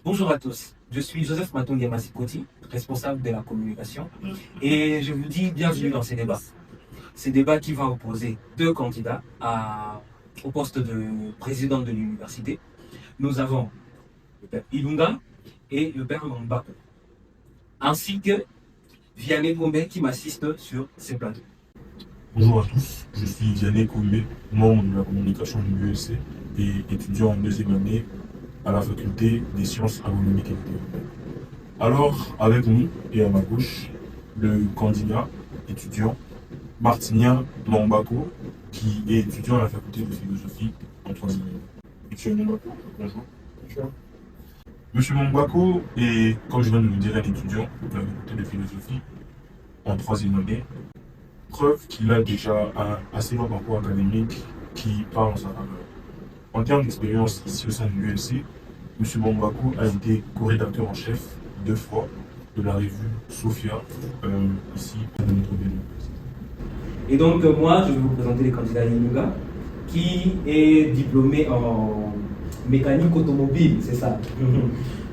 Bonjour à tous, je suis Joseph Matongue Massikoti, responsable de la communication, et je vous dis bienvenue dans ces débats. Ces débats qui vont opposer deux candidats au poste de président de l'université. Nous avons le père Ilunga et le père Mambako, ainsi que Vianney Gombe qui m'assiste sur ces plateaux. Bonjour à tous, je suis Vianney Gombe, membre de la communication de l'UEC et étudiant en deuxième année à la faculté des sciences agronomiques et vétérinaires. Alors, avec nous et à ma gauche, le candidat étudiant Martinien Mambako, qui est étudiant à la faculté de philosophie en troisième année. Monsieur Mambako, bonjour. Bonjour. Monsieur Mambako est, comme je viens de vous dire, un étudiant de la faculté de philosophie en troisième année. Preuve qu'il a déjà un assez long parcours académique qui parle en sa faveur. En termes d'expérience ici au sein de l'ULC, M. Mambako a été co-rédacteur en chef 2 fois de la revue Sophia, ici de notre ville. Et donc moi, je vais vous présenter le candidat Ilunga, qui est diplômé en mécanique automobile, c'est ça.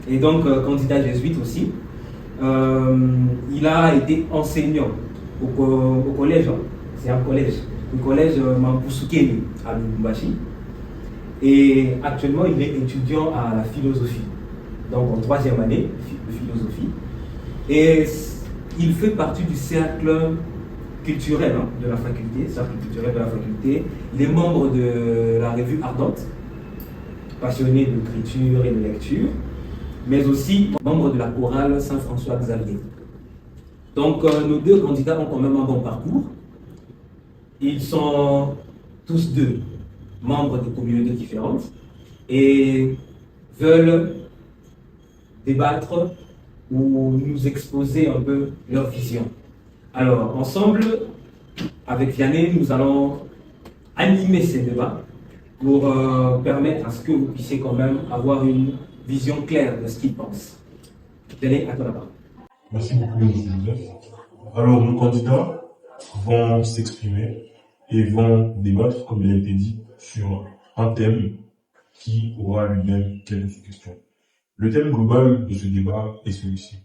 Et donc candidat jésuite aussi. Il a été enseignant au collège, c'est un collège, le collège Mampoussoukeni à Lubumbashi. Et actuellement, il est étudiant à la philosophie, donc en troisième année de philosophie. Et il fait partie du cercle culturel de la faculté, Il est membre de la revue Ardente, passionné d'écriture et de lecture, mais aussi membre de la chorale Saint-François-Xavier. Donc nos deux candidats ont quand même un bon parcours. Ils sont tous deux membres de communautés différentes et veulent débattre ou nous exposer un peu leur vision. Alors, ensemble, avec Vianney, nous allons animer ces débats pour permettre à ce que vous puissiez quand même avoir une vision claire de ce qu'ils pensent. Vianney, à toi la parole. Merci beaucoup, M. Joseph. Alors, nos candidats vont s'exprimer et vont débattre, comme il a été dit, sur un thème qui aura lui-même quelques questions. Le thème global de ce débat est celui-ci.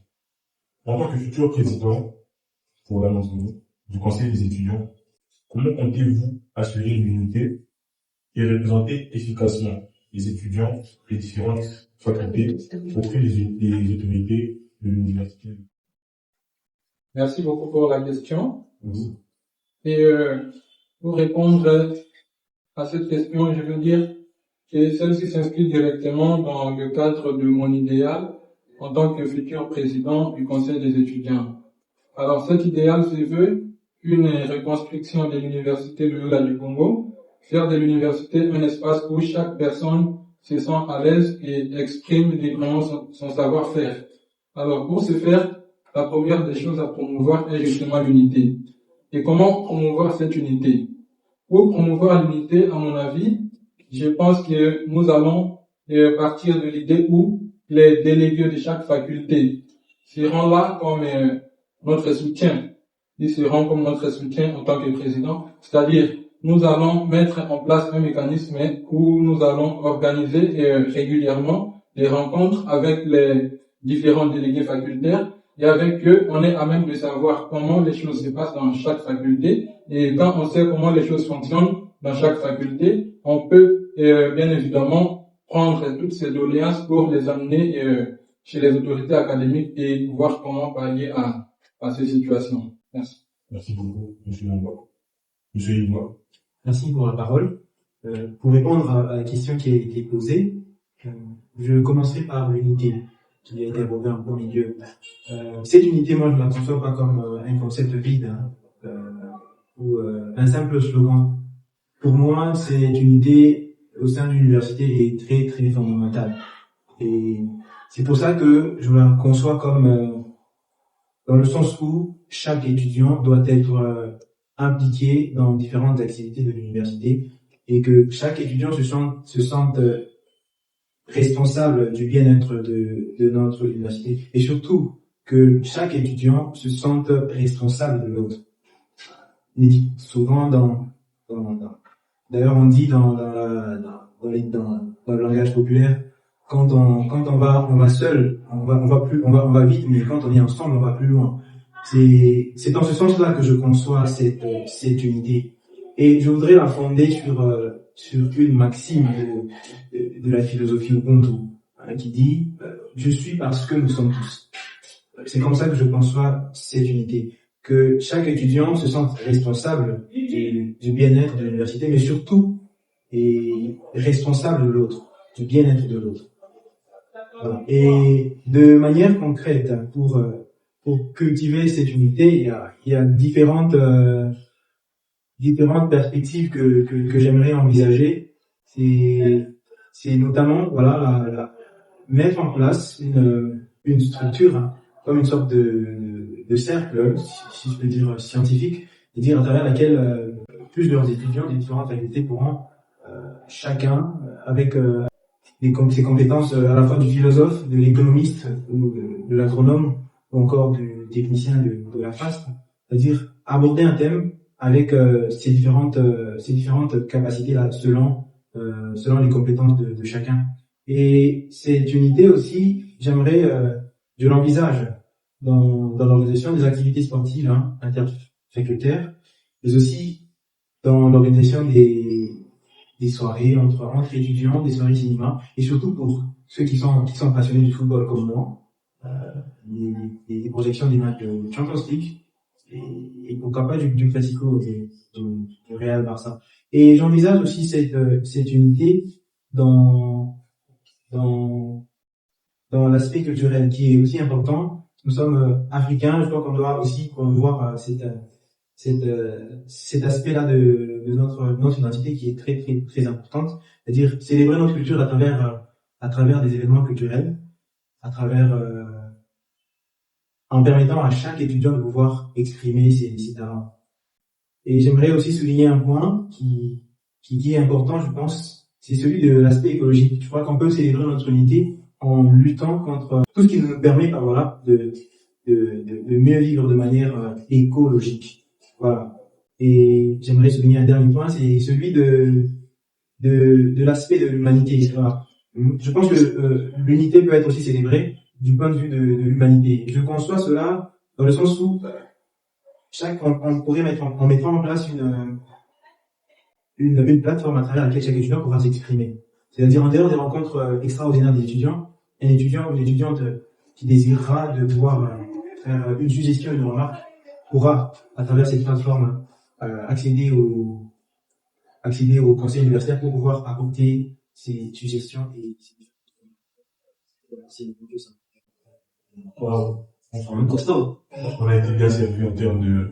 En tant que futur président, pour l'annonce du Conseil des étudiants, comment comptez-vous assurer l'unité et représenter efficacement les étudiants des différentes facultés auprès des autorités de l'université? Merci beaucoup pour la question. Oui. Et pour répondre à cette question, je veux dire que celle-ci s'inscrit directement dans le cadre de mon idéal en tant que futur président du Conseil des étudiants. Alors cet idéal se veut une reconstruction de l'université Loyola du Congo, faire de l'université un espace où chaque personne se sent à l'aise et exprime librement son savoir-faire. Alors pour ce faire, la première des choses à promouvoir est justement l'unité. Et comment promouvoir cette unité? Pour promouvoir l'unité, à mon avis, je pense que nous allons partir de l'idée où les délégués de chaque faculté seront là comme notre soutien. Ils seront comme notre soutien en tant que président. C'est-à-dire, nous allons mettre en place un mécanisme où nous allons organiser régulièrement des rencontres avec les différents délégués facultaires. Et avec eux, on est à même de savoir comment les choses se passent dans chaque faculté. Et quand on sait comment les choses fonctionnent dans chaque faculté, on peut bien évidemment prendre toutes ces doléances pour les amener chez les autorités académiques et voir comment pallier à ces situations. Merci. Merci beaucoup, M. Mambako. M. Ilunga. Merci pour la parole. Pour répondre à la question qui a été posée, je commencerai par l'unité qui a été abordée en premier lieu. Cette unité, moi, je ne la conçois pas comme un concept vide ou un simple slogan. Pour moi, cette unité au sein de l'université est très, très fondamentale. Et c'est pour ça que je la conçois comme dans le sens où chaque étudiant doit être impliqué dans différentes activités de l'université et que chaque étudiant se sente responsable du bien-être de notre université et surtout que chaque étudiant se sente responsable de l'autre. On dit souvent d'ailleurs on dit dans le langage populaire, quand on va seul, on va vite, mais quand on est ensemble, on va plus loin. C'est dans ce sens-là que je conçois cette unité. Et je voudrais la fonder sur une maxime de la philosophie Ubuntu, qui dit je suis parce que nous sommes tous. C'est comme ça que je conçois cette unité, que chaque étudiant se sente responsable du bien-être de l'université, mais surtout est responsable de l'autre, du bien-être de l'autre. Voilà. Et de manière concrète, pour cultiver cette unité, il y a différentes perspectives que j'aimerais envisager. C'est notamment mettre en place une structure, comme une sorte de cercle, si je peux dire scientifique, c'est-à-dire à travers laquelle plusieurs étudiants des différentes facultés pourront chacun avec ses compétences à la fois du philosophe, de l'économiste, de l'agronome ou encore du technicien de la FAST, c'est-à-dire aborder un thème avec ces différentes capacités là selon les compétences de chacun. Et cette unité aussi, je l'envisage dans l'organisation des activités sportives interfacultaires, mais aussi dans l'organisation des soirées entre étudiants, des soirées cinéma, et surtout pour ceux qui sont passionnés du football comme moi, des projections des matchs de Champions League, et pourquoi pas du Classico du Real Barça. Et j'envisage aussi cette unité dans l'aspect culturel qui est aussi important. Nous sommes africains, je crois qu'on doit aussi promouvoir cet aspect-là de notre identité qui est très très très importante, c'est-à-dire célébrer notre culture à travers des événements culturels, en permettant à chaque étudiant de pouvoir exprimer ses talents. Et j'aimerais aussi souligner un point qui est important, je pense, c'est celui de l'aspect écologique. Je crois qu'on peut célébrer notre unité en luttant contre tout ce qui nous permet de mieux vivre de manière écologique. Voilà. Et j'aimerais souligner un dernier point, c'est celui de l'aspect de l'humanité. Voilà. Je pense que l'unité peut être aussi célébrée du point de vue de l'humanité. Je conçois cela dans le sens où on pourrait mettre en place une plateforme à travers laquelle chaque étudiant pourra s'exprimer. C'est-à-dire en dehors des rencontres extraordinaires des étudiants, un étudiant ou une étudiante qui désirera de pouvoir faire une suggestion, une remarque, pourra, à travers cette plateforme, accéder au conseil universitaire pour pouvoir apporter ses suggestions et c'est que ça. Wow. On a été bien servi en termes de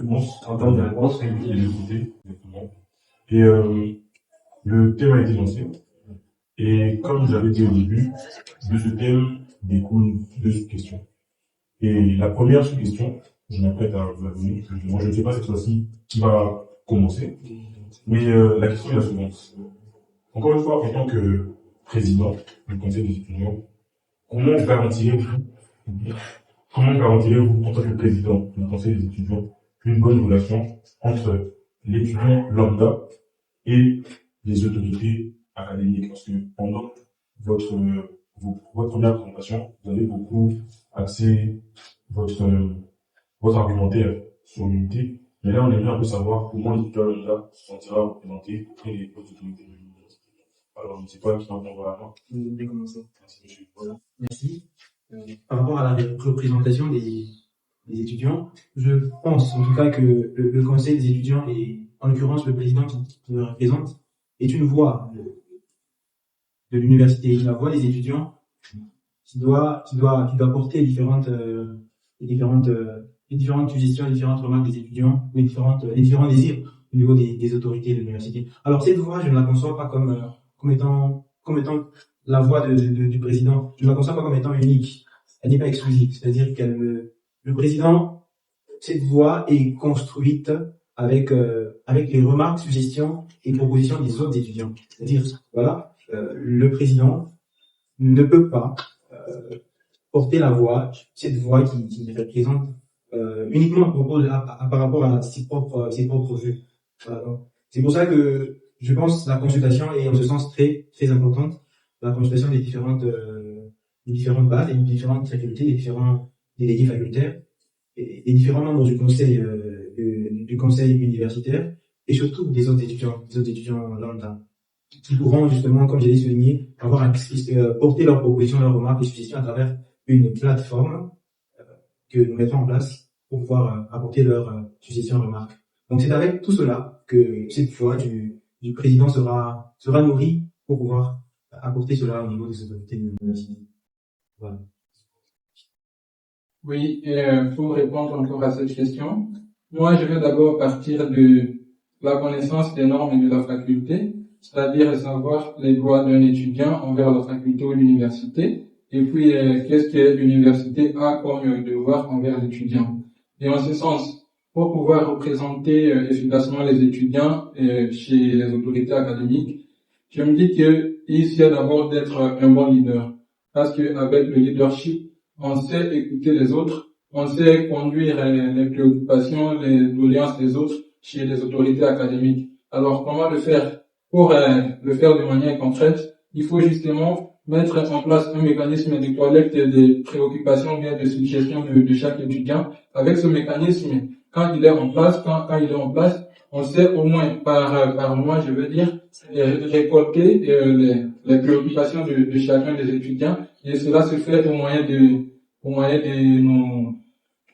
réponse, et de côté, exactement. Et le thème a été lancé. Et comme j'avais dit au début, de ce thème découlent deux sous-questions. Et la première sous-question, je m'apprête à vous la donner. Moi, je ne sais pas cette fois-ci qui va commencer. Mais la question est la suivante. Encore une fois, en tant que président du conseil des étudiants, comment garantirez-vous, en tant que président du conseil des étudiants, une bonne relation entre l'étudiant lambda et les autorités académiques? Parce que pendant votre première présentation, vous avez beaucoup axé votre argumentaire sur l'unité. Mais là, on aimerait un peu savoir comment l'étudiant lambda se sentira représenté auprès des autorités de l'université. Alors, je ne sais pas qui va prendre la main. Je vais commencer. Merci, monsieur. Voilà. Merci. Par rapport à la représentation des étudiants, je pense en tout cas que le conseil des étudiants, et en l'occurrence le président qui me représente, est une voix de l'université, la voix des étudiants qui doit porter les différentes suggestions, les différentes remarques des étudiants, les différents désirs au niveau des autorités de l'université. Alors cette voix, je ne la conçois pas comme étant la voix du président. Je ne la conçois pas comme étant unique. Elle n'est pas exclusive. C'est-à-dire le président, cette voix est construite avec les remarques, suggestions et propositions des autres étudiants. C'est-à-dire, voilà, le président ne peut pas porter cette voix qui représente uniquement par rapport à ses propres vues. C'est pour ça que je pense que la consultation est en ce sens très très importante, la consultation des différentes différentes bases, les différentes facultés, les différents délégués facultaires, et les différents membres du conseil universitaire, et surtout des autres étudiants lambda, qui pourront justement, comme j'ai dit souligné, porter leurs propositions, leurs remarques et suggestions à travers une plateforme que nous mettrons en place pour pouvoir apporter leurs suggestions et remarques. Donc c'est avec tout cela que cette fois du président sera nourri pour pouvoir apporter cela au niveau des autorités de l'université. Voilà. Oui, pour répondre encore à cette question, moi je vais d'abord partir de la connaissance des normes de la faculté, c'est-à-dire savoir les droits d'un étudiant envers la faculté ou l'université, et puis qu'est-ce que l'université a comme devoir envers l'étudiant. Et en ce sens, pour pouvoir représenter efficacement les étudiants chez les autorités académiques, je me dis qu'il s'agit d'abord d'être un bon leader, parce qu'avec le leadership, on sait écouter les autres, on sait conduire les préoccupations, les doléances des autres chez les autorités académiques. Alors, comment le faire? Pour le faire de manière concrète, il faut justement mettre en place un mécanisme de collecte des préoccupations bien de suggestions de chaque étudiant. Avec ce mécanisme, quand il est en place, on sait au moins par mois, je veux dire, récolter les préoccupations de chacun des étudiants, et cela se fait au moyen de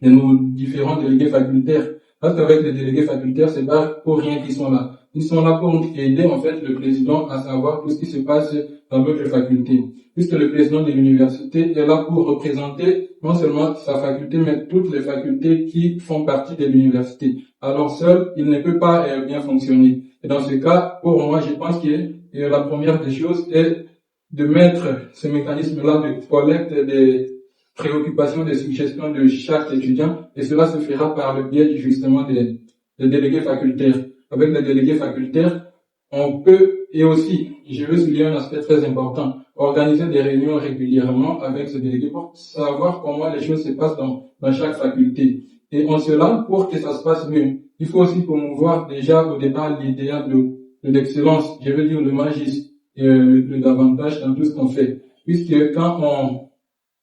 nos différents délégués facultaires. Parce qu'avec les délégués facultaires, c'est pas pour rien qu'ils sont là. Ils sont là pour aider, en fait, le président à savoir tout ce qui se passe dans notre faculté. Puisque le président de l'université est là pour représenter non seulement sa faculté, mais toutes les facultés qui font partie de l'université. Alors seul, il ne peut pas bien fonctionner. Et dans ce cas, pour moi, je pense que la première des choses est de mettre ce mécanisme-là de collecte des préoccupations, des suggestions de chaque étudiant, et cela se fera par le biais justement des délégués facultaires. Avec les délégués facultaires, on peut, et aussi, je veux souligner un aspect très important, organiser des réunions régulièrement avec ces délégués pour savoir comment les choses se passent dans chaque faculté. Et en cela, pour que ça se passe mieux, il faut aussi promouvoir déjà au départ l'idéal de l'excellence, je veux dire le magistre, et le davantage dans tout ce qu'on fait. Puisque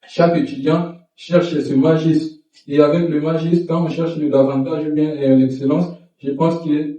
chaque étudiant cherche ce magistre, et avec le magistre, quand on cherche le davantage ou bien l'excellence, je pense que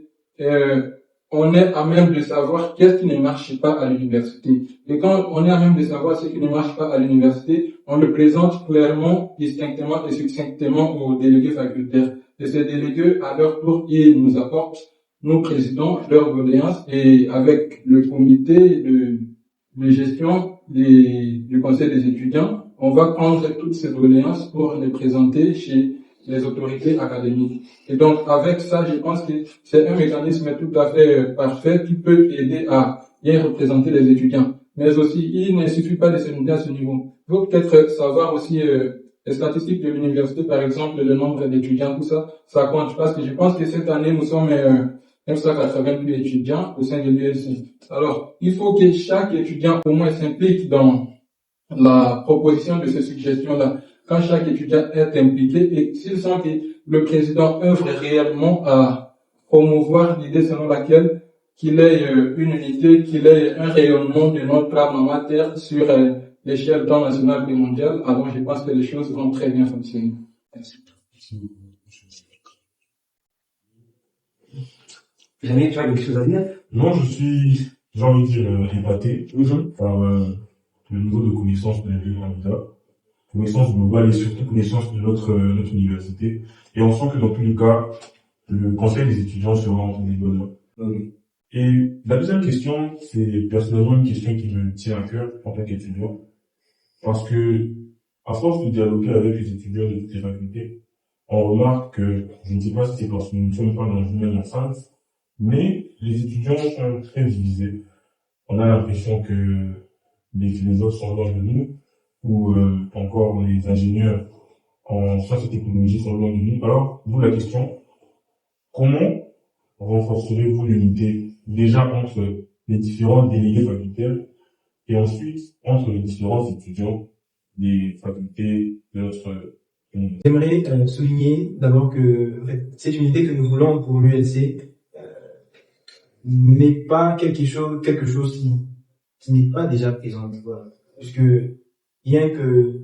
on est à même de savoir qu'est-ce qui ne marche pas à l'université. Et quand on est à même de savoir ce qui ne marche pas à l'université, on le présente clairement, distinctement et succinctement aux délégués facultaires. Et ces délégués, à leur tour, ils nous apportent, nous présidons, leurs doléances, et avec le comité de gestion du conseil des étudiants, on va prendre toutes ces doléances pour les présenter chez les autorités académiques. Et donc, avec ça, je pense que c'est un mécanisme tout à fait parfait qui peut aider à bien représenter les étudiants. Mais aussi, il ne suffit pas de se limiter à ce niveau. Il faut peut-être savoir aussi les statistiques de l'université, par exemple, le nombre d'étudiants, tout ça, ça compte. Parce que je pense que cette année, nous sommes 988 étudiants au sein de l'ULC. Alors, il faut que chaque étudiant au moins s'implique dans la proposition de ces suggestions-là. Quand chaque étudiant est impliqué et s'il sent que le président œuvre réellement à promouvoir l'idée selon laquelle qu'il ait une unité, qu'il ait un rayonnement de notre âme matière sur l'échelle tant nationale que mondiale, alors je pense que les choses vont très bien fonctionner. Merci. Jamais tu as quelque chose à dire? Non, j'ai envie de dire, épaté par le niveau de connaissance de nos candidats, connaissance globale et surtout connaissance de notre université. Et on sent que dans tous les cas, le conseil des étudiants sera en des bonheurs. Et la deuxième question, c'est personnellement une question qui me tient à cœur en tant qu'étudiant. Parce que, à force de dialoguer avec les étudiants de toutes les facultés, on remarque que, je ne sais pas si c'est parce que nous ne sommes pas dans une même enceinte, mais les étudiants sont très divisés. On a l'impression que les philosophes sont loin de nous, ou encore les ingénieurs en sciences et technologies sont loin de nous. Alors, vous la question, comment renforcerez-vous l'unité déjà entre les différents délégués facultaires et ensuite entre les différents étudiants des facultés de notre université? J'aimerais souligner d'abord que cette unité que nous voulons pour l'ULC n'est pas quelque chose qui n'est pas déjà présent, voilà. Puisque bien que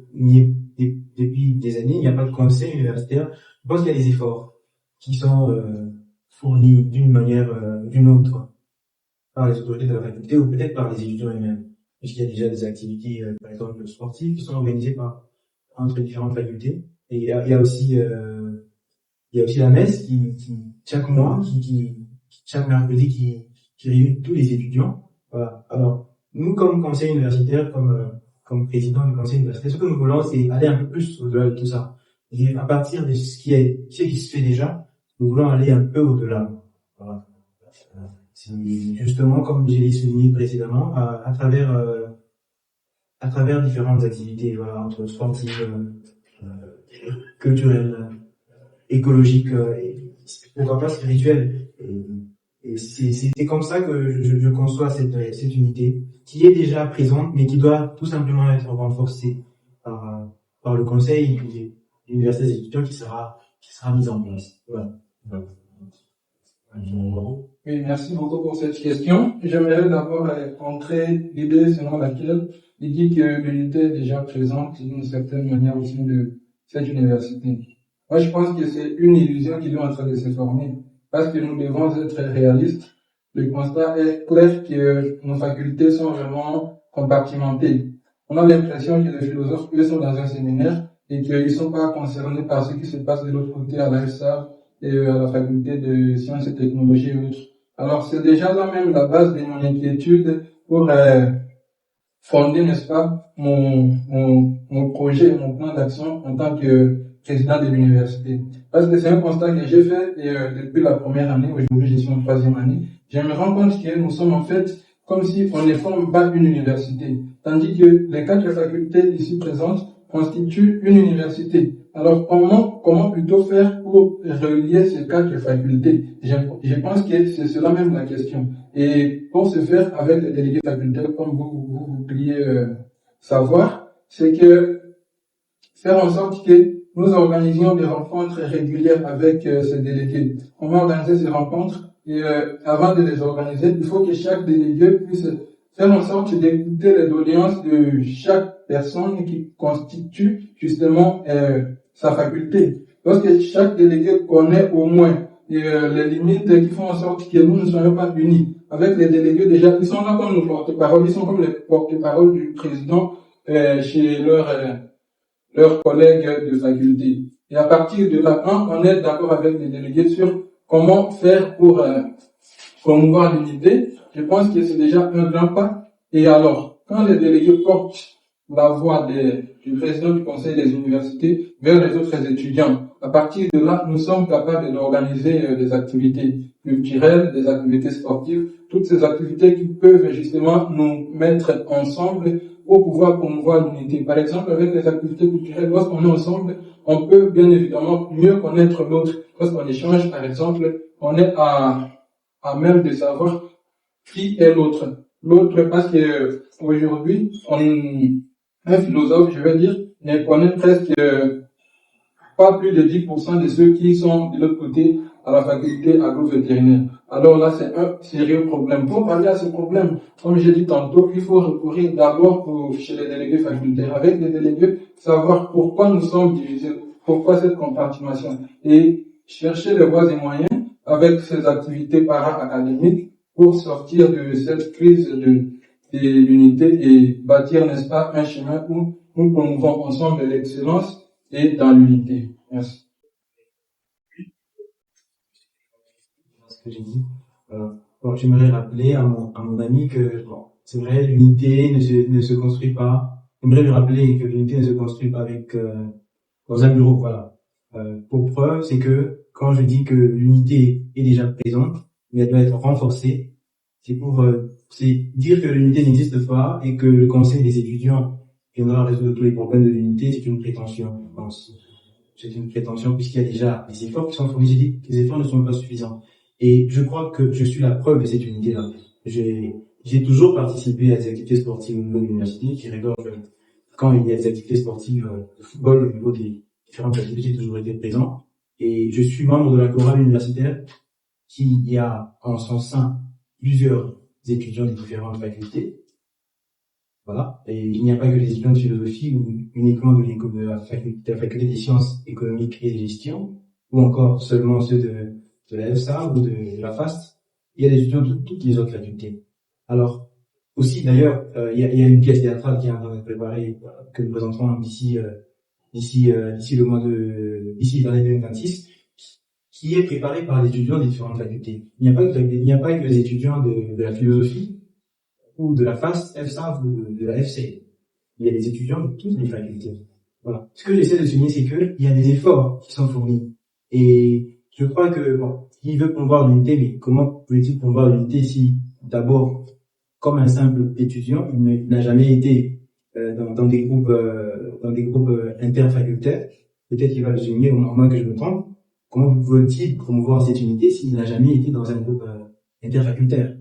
depuis des années, il n'y a pas de conseil universitaire, je pense qu'il y a des efforts qui sont fournis d'une manière ou d'une autre par les autorités de la faculté ou peut-être par les étudiants eux-mêmes. Puisqu'il y a déjà des activités, par exemple, sportives qui sont organisées entre différentes facultés. Et il y a aussi la messe qui chaque mois, chaque mercredi qui réunit tous les étudiants. Voilà. Alors, nous, comme conseil universitaire, comme président du conseil universitaire, ce que nous voulons, c'est aller un peu plus au-delà de tout ça. Et à partir de ce qui se fait déjà, nous voulons aller un peu au-delà. Voilà. C'est justement, comme j'ai souligné précédemment, à travers différentes activités, voilà, entre sportives, culturelles, écologiques, et pourquoi pas spirituelles. Et c'est comme ça que je conçois cette unité, qui est déjà présente, mais qui doit tout simplement être renforcée par le conseil de l'université des étudiants qui sera mise en place. Voilà. Oui, merci beaucoup pour cette question. J'aimerais d'abord entrer l'idée selon laquelle il dit que l'unité est déjà présente d'une certaine manière au sein de cette université. Moi, je pense que c'est une illusion qui est en train de se former, parce que nous devons être réalistes. Le constat est clair que nos facultés sont vraiment compartimentées. On a l'impression que les philosophes, eux, sont dans un séminaire et qu'ils ne sont pas concernés par ce qui se passe de l'autre côté à l'AFSA et à la faculté de sciences et technologies et autres. Alors, c'est déjà là même la base de mon inquiétude pour fonder, n'est-ce pas, mon projet, mon plan d'action en tant que président de l'université. Parce que c'est un constat que j'ai fait depuis la première année, aujourd'hui je suis en troisième année. Je me rends compte que nous sommes en fait comme si on ne forme pas une université, tandis que les 4 facultés ici présentes constituent une université. Alors comment plutôt faire pour relier ces 4 facultés? Je pense que c'est cela même la question. Et pour ce faire avec les délégués facultaires, comme vous vouliez savoir, c'est que faire en sorte que nous organisions des rencontres régulières avec ces délégués. On va organiser ces rencontres et avant de les organiser, il faut que chaque délégué puisse faire en sorte d'écouter les doléances de chaque personne qui constitue justement sa faculté. Lorsque chaque délégué connaît au moins les limites qui font en sorte que nous ne soyons pas unis. Avec les délégués déjà, ils sont là comme nos porte-paroles, ils sont comme les porte-paroles du président chez leurs collègues de faculté. Et à partir de là, on est d'accord avec les délégués sur comment faire pour promouvoir l'unité. Je pense que c'est déjà un grand pas. Et alors, quand les délégués portent la voix du président du conseil des universités vers les autres étudiants, à partir de là, nous sommes capables d'organiser des activités culturelles, des activités sportives, toutes ces activités qui peuvent justement nous mettre ensemble pour pouvoir promouvoir l'unité. Par exemple, avec les activités culturelles, lorsqu'on est ensemble, on peut bien évidemment mieux connaître l'autre. Lorsqu'on échange, par exemple, on est à même de savoir qui est l'autre. L'autre, parce que aujourd'hui, un philosophe, je vais dire, ne connaît presque pas plus de 10% de ceux qui sont de l'autre côté à la faculté agro-vétérinaire. Alors là, c'est un sérieux problème. Pour parler à ce problème, comme j'ai dit tantôt, il faut recourir d'abord chez les délégués facultaires, avec les délégués, savoir pourquoi nous sommes divisés, pourquoi cette compartimation, et chercher les voies et moyens avec ces activités para-académiques pour sortir de cette crise de l'unité et bâtir, n'est-ce pas, un chemin où nous promouvons ensemble l'excellence et dans l'unité. Merci. Ce que j'ai dit. Bon, j'aimerais rappeler à mon ami que, bon, c'est vrai, l'unité ne se construit pas. J'aimerais lui rappeler que l'unité ne se construit pas avec, dans un bureau, voilà. Pour preuve, c'est que quand je dis que l'unité est déjà présente, mais elle doit être renforcée, c'est dire que l'unité n'existe pas et que le conseil des étudiants viendra résoudre tous les problèmes de l'unité, c'est une prétention, je pense. C'est une prétention puisqu'il y a déjà des efforts qui sont fournis. J'ai dit que les efforts ne sont pas suffisants. Et je crois que je suis la preuve de cette unité-là. J'ai toujours participé à des activités sportives au niveau de l'université qui regorgent quand il y a des activités sportives de football au niveau des différentes activités, j'ai toujours été présent. Et je suis membre de la chorale universitaire qui a en son sein plusieurs étudiants des différentes facultés. Voilà. Et il n'y a pas que les étudiants de philosophie ou uniquement de la faculté des sciences économiques et de gestion, ou encore seulement ceux de la FSA ou de la FAST. Il y a des étudiants de toutes les autres facultés. Alors, aussi d'ailleurs, il y a une pièce théâtrale qui est en train d'être préparée, que nous présenterons d'ici l'année 2026, qui est préparée par les étudiants des différentes facultés. Il n'y a pas que les étudiants de la philosophie ou de la FAST, FSA ou de la FC. Il y a des étudiants de toutes les facultés. Voilà. Ce que j'essaie de souligner, c'est que il y a des efforts qui sont fournis. Et je crois que, bon, il veut promouvoir l'unité, mais comment peut-il promouvoir l'unité si, d'abord, comme un simple étudiant, il n'a jamais été dans des groupes interfacultaires. Peut-être qu'il va le souligner, au moment que je me trompe. Comment veut-il promouvoir cette unité s'il n'a jamais été dans un groupe interfacultaire?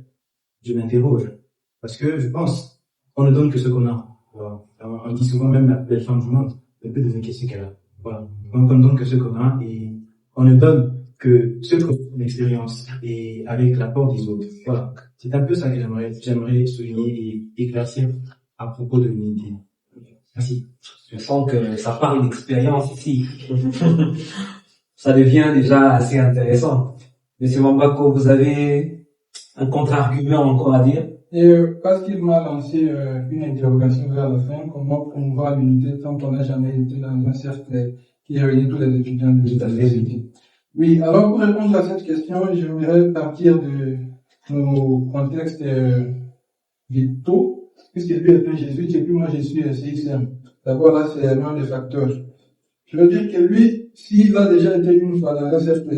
Je m'interroge. Parce que je pense, on ne donne que ce qu'on a. Voilà. On dit souvent même la belle femme du monde, elle peut donner qu'est-ce qu'elle a. Voilà. Donc on ne donne que ce qu'on a et on ne donne que ce qu'on a l'expérience et avec l'apport des autres. Voilà. C'est un peu ça que j'aimerais souligner et éclaircir à propos de l'unité. Merci. Je sens que ça parle d'expérience ici. Ça devient déjà assez intéressant. Monsieur Mambako, vous avez un contre-argument encore à dire? Et parce qu'il m'a lancé une interrogation vers la fin, comment promouvoir l'unité tant qu'on n'a jamais été dans un cercle qui réunit tous les étudiants de l'université. Oui, alors pour répondre à cette question, j'aimerais partir de nos contextes vitaux, puisque lui est un jésuite et puis moi je suis un CXM. D'abord là, c'est l'un des facteurs. Je veux dire que lui, s'il a déjà été une fois dans un cercle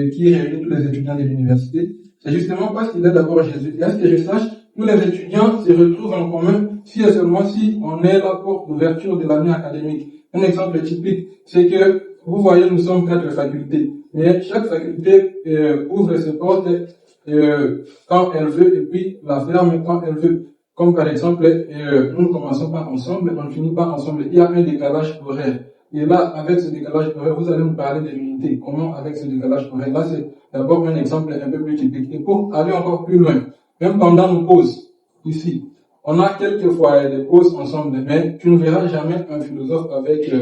qui réunit tous les étudiants de l'université, c'est justement parce qu'il est d'abord jésuite. Et à ce que je sache, tous les étudiants se retrouvent en commun si et seulement si on est la porte d'ouverture de l'année académique. Un exemple typique, c'est que, vous voyez, nous sommes 4 facultés. Mais chaque faculté ouvre ses portes quand elle veut et puis la ferme quand elle veut. Comme par exemple, nous ne commençons pas ensemble, on ne finit pas ensemble. Il y a un décalage horaire. Et là, avec ce décalage horaire, vous allez nous parler de l'unité. Comment avec ce décalage horaire? Là, c'est d'abord un exemple un peu plus typique. Et pour aller encore plus loin, même pendant nos pauses, ici, on a quelquefois des pauses ensemble, mais tu ne verras jamais un philosophe avec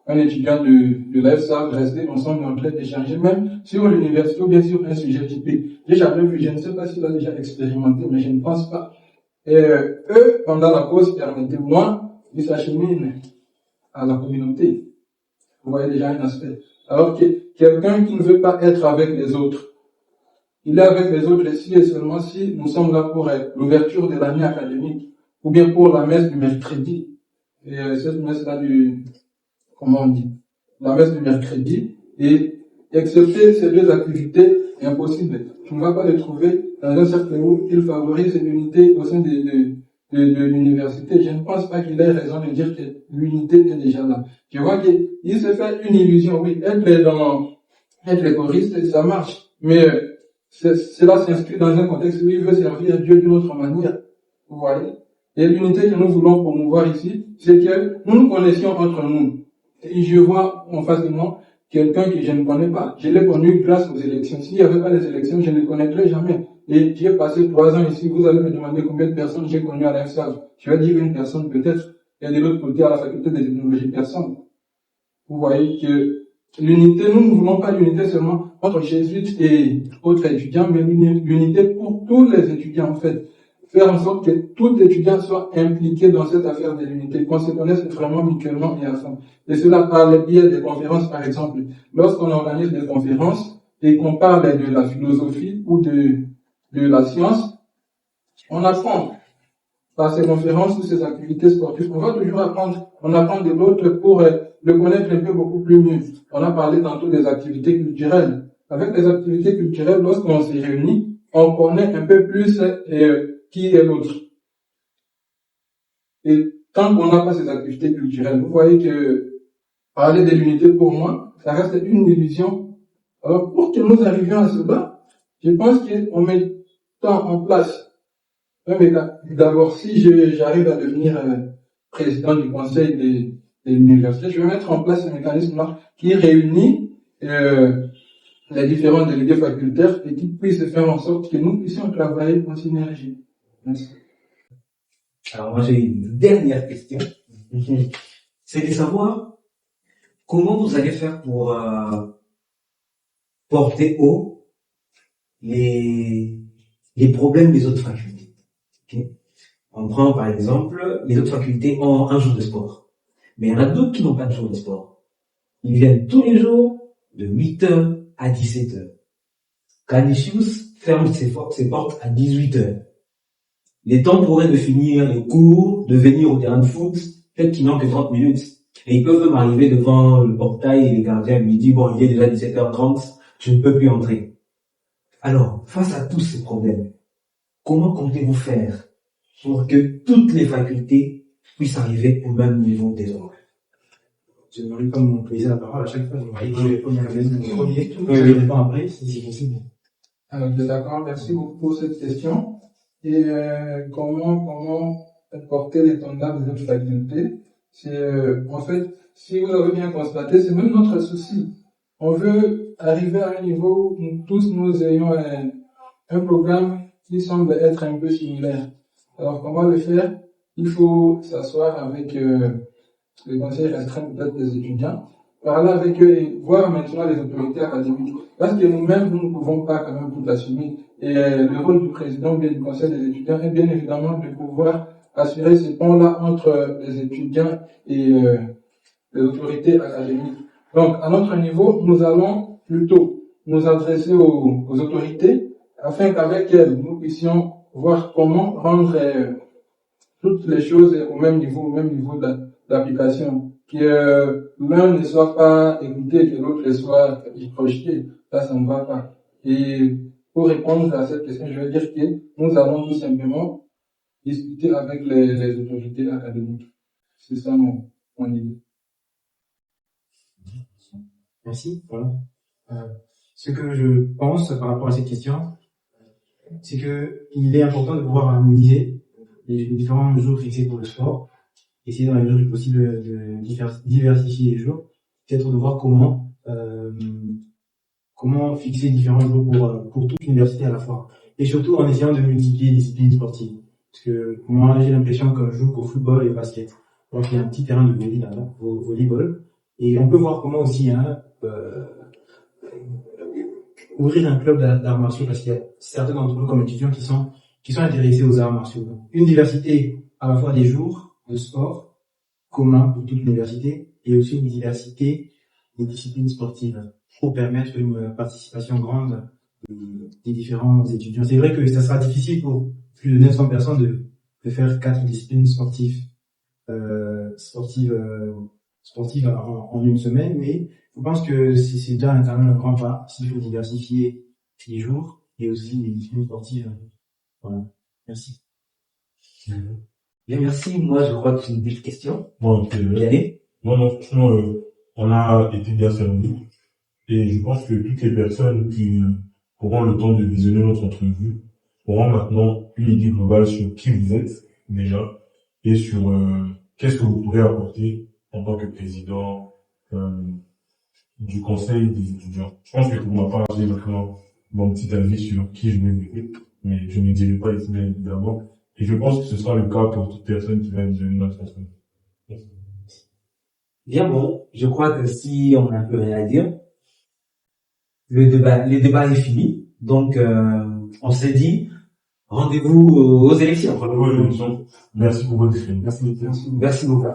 un étudiant de l'EFSA rester ensemble en train d'échanger, même sur l'université ou bien sur un sujet typique. J'ai jamais vu, je ne sais pas s'il a déjà expérimenté, mais je ne pense pas. Et eux, pendant la pause, permettez-moi, ils s'acheminent à la communauté. Vous voyez déjà un aspect. Alors que quelqu'un qui ne veut pas être avec les autres, il est avec les autres si et seulement si nous sommes là pour l'ouverture de l'année académique, ou bien pour la messe du mercredi. Et cette messe-là comment on dit? La messe du mercredi. Et excepté ces deux activités, impossible. Tu ne vas pas les trouver dans un cercle où il favorise l'unité au sein de l'université. Je ne pense pas qu'il ait raison de dire que l'unité est déjà là. Je vois qu'il se fait une illusion. Oui, être choriste, ça marche. Mais cela s'inscrit dans un contexte où il veut servir Dieu d'une autre manière. Vous voyez? Et l'unité que nous voulons promouvoir ici, c'est que nous nous connaissions entre nous. Et je vois en face de moi quelqu'un que je ne connais pas. Je l'ai connu grâce aux élections. S'il n'y avait pas les élections, je ne le connaîtrais jamais. Et j'ai passé 3 ans ici. Vous allez me demander combien de personnes j'ai connues à l'EFSAV. Je vais dire une personne peut-être. Et de l'autre côté, à la faculté de technologie, personne. Vous voyez que l'unité, nous ne voulons pas l'unité seulement entre jésuites et autres étudiants, mais l'unité pour tous les étudiants, en fait. Faire en sorte que tout étudiant soit impliqué dans cette affaire de l'unité, qu'on se connaisse vraiment mutuellement et ensemble. Et cela par le biais des conférences, par exemple. Lorsqu'on organise des conférences et qu'on parle de la philosophie ou de la science, on apprend par ces conférences ou ces activités sportives. On va toujours apprendre. On apprend de l'autre pour le connaître un peu beaucoup plus mieux. On a parlé tantôt des activités culturelles. Avec les activités culturelles, lorsqu'on se réunit, on connaît un peu plus qui est l'autre. Et tant qu'on n'a pas ces activités culturelles, vous voyez que parler de l'unité pour moi, ça reste une illusion. Alors pour que nous arrivions à cela, je pense qu'on met tant en place. D'abord, si j'arrive à devenir président du conseil de l'université, je vais mettre en place un mécanisme-là qui réunit les différents délégués facultaires et qui puisse faire en sorte que nous puissions travailler en synergie. Merci. Alors moi j'ai une dernière question. C'est de savoir comment vous allez faire pour porter haut les problèmes des autres facultés. Okay. On prend par exemple, les autres facultés ont un jour de sport. Mais il y en a d'autres qui n'ont pas de jour de sport. Ils viennent tous les jours de 8h à 17h. Canisius ferme ses portes à 18h. Les temps pourraient de finir les cours, de venir au terrain de foot, peut-être qu'ils n'ont que 30 minutes. Et ils peuvent même arriver devant le portail et le gardien lui dit, bon, il est déjà 17h30, je ne peux plus entrer. Alors, face à tous ces problèmes, comment comptez-vous faire pour que toutes les facultés puissent arriver au même niveau des autres? Je ne pas mon plaisir la parole à chaque fois. Je vais répondre à le premier. Je réponds après, si c'est possible. D'accord, merci beaucoup pour cette question. Et comment porter l'étendard des autres facultés? C'est en fait, si vous avez bien constaté, c'est même notre souci. On veut arriver à un niveau où tous nous ayons un programme qui semble être un peu similaire. Alors comment le faire? Il faut s'asseoir avec le conseil restreint peut-être des étudiants, parler avec eux et voir maintenant les autorités académiques. Parce que nous-mêmes, nous ne pouvons pas quand même tout assumer. Et le rôle du président bien du conseil des étudiants est bien évidemment de pouvoir assurer ce pont-là entre les étudiants et les autorités académiques. Donc, à notre niveau, nous allons plutôt nous adresser aux autorités afin qu'avec elles, nous puissions voir comment rendre toutes les choses au même niveau d'application. Que l'un ne soit pas écouté, que l'autre soit projeté. Ça ne va pas. Et pour répondre à cette question, je vais dire que nous allons tout simplement discuter avec les autorités académiques. C'est ça mon idée. Merci. Voilà. Ce que je pense par rapport à cette question, c'est que il est important de pouvoir harmoniser les différents jours fixés pour le sport, essayer dans la mesure du possible de diversifier les jours, peut-être de voir comment fixer différents jours pour toute l'université à la fois, et surtout en essayant de multiplier les disciplines sportives. Parce que moi j'ai l'impression qu'on joue au football et au basket, donc il y a un petit terrain de volley là, au volleyball, et on peut voir comment aussi ouvrir un club d'arts martiaux, parce qu'il y a certains d'entre nous comme étudiants qui sont intéressés aux arts martiaux. Une diversité à la fois des jours de sport communs pour toute l'université et aussi une diversité des disciplines sportives pour permettre une participation grande des différents étudiants. C'est vrai que ça sera difficile pour plus de 900 personnes de faire 4 disciplines sportives en une semaine, mais je pense que c'est déjà quand même un grand pas s'il faut diversifier les jours et aussi les disciplines sportives. Voilà. Merci. Bien, merci. Moi, je crois que c'est une belle question. Bon, non, franchement, on a été bien servis. Et je pense que toutes les personnes qui auront le temps de visionner notre entrevue auront maintenant une idée globale sur qui vous êtes, déjà, et sur qu'est-ce que vous pourrez apporter en tant que président du conseil des étudiants. Je pense que pour ma part, j'ai maintenant mon petit avis sur qui je vais être, mais je ne dirai pas ici, bien évidemment. Et je pense que ce sera le cas pour toute personne qui va visionner notre entrevue. Bien bon, je crois que si on n'a plus rien à dire, le débat est fini. Donc, on s'est dit, rendez-vous aux élections. Merci pour votre discussion. Merci beaucoup.